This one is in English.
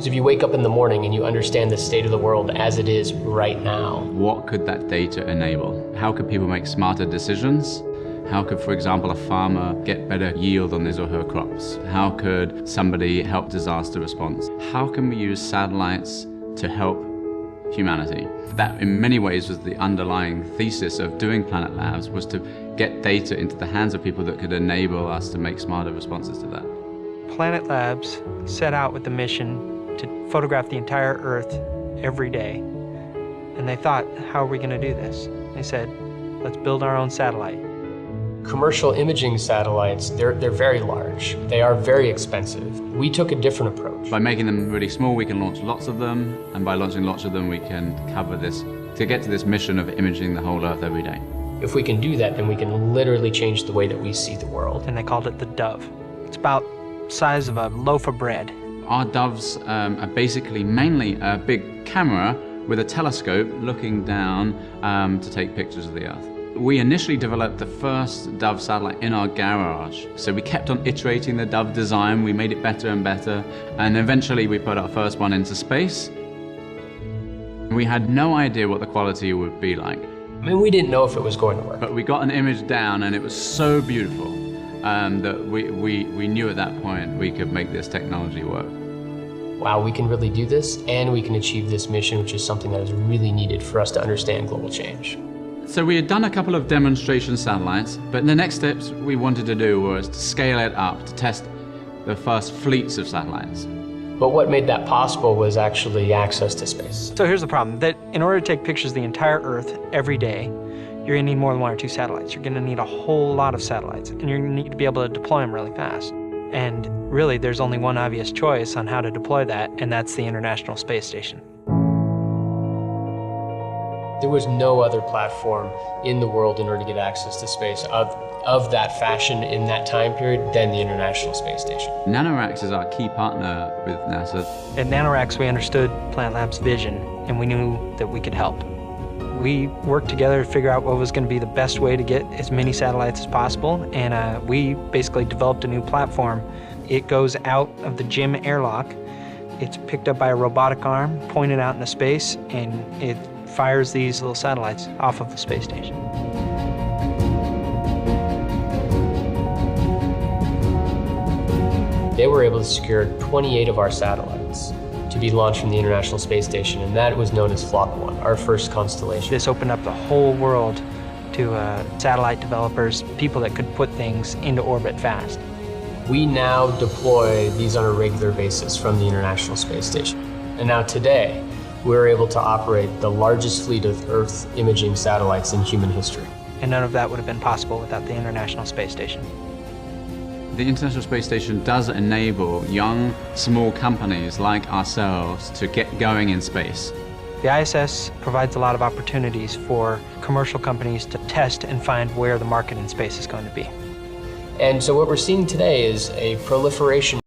So if you wake up in the morning and you understand the state of the world as it is right now. What could that data enable? How could people make smarter decisions? How could, for example, a farmer get better yield on his or her crops? How could somebody help disaster response? How can we use satellites to help humanity? That, in many ways, was the underlying thesis of doing Planet Labs, was to get data into the hands of people that could enable us to make smarter responses to that. Planet Labs set out with the mission to photograph the entire Earth every day. And they thought, how are we going to do this? They said, let's build our own satellite. Commercial imaging satellites, they're very large. They are very expensive. We took a different approach. By making them really small, we can launch lots of them, and by launching lots of them, we can cover this, to get to this mission of imaging the whole Earth every day. If we can do that, then we can literally change the way that we see the world. And they called it the Dove. It's about the size of a loaf of bread. Our doves are basically mainly a big camera with a telescope looking down to take pictures of the Earth. We initially developed the first Dove satellite in our garage. So we kept on iterating the Dove design, we made it better and better, and eventually we put our first one into space. We had no idea what the quality would be like. I mean, we didn't know if it was going to work. But we got an image down and it was so beautiful that we knew at that point we could make this technology work. Wow, we can really do this, and we can achieve this mission, which is something that is really needed for us to understand global change. So we had done a couple of demonstration satellites, but the next steps we wanted to do was to scale it up, to test the first fleets of satellites. But what made that possible was actually access to space. So here's the problem, that in order to take pictures of the entire Earth every day, you're going to need more than one or two satellites. You're going to need a whole lot of satellites, and you're going to need to be able to deploy them really fast. And really, there's only one obvious choice on how to deploy that, and that's the International Space Station. There was no other platform in the world in order to get access to space of that fashion in that time period than the International Space Station. NanoRacks is our key partner with NASA. At NanoRacks, we understood Planet Labs' vision, and we knew that we could help. We worked together to figure out what was going to be the best way to get as many satellites as possible, and we basically developed a new platform. It goes out of the GIM airlock. It's picked up by a robotic arm, pointed out into space, and it fires these little satellites off of the space station. They were able to secure 28 of our satellites to be launched from the International Space Station, and that was known as Flock 1, our first constellation. This opened up the whole world to satellite developers, people that could put things into orbit fast. We now deploy these on a regular basis from the International Space Station. And now today, we're able to operate the largest fleet of Earth imaging satellites in human history. And none of that would have been possible without the International Space Station. The International Space Station does enable young, small companies like ourselves to get going in space. The ISS provides a lot of opportunities for commercial companies to test and find where the market in space is going to be. And so what we're seeing today is a proliferation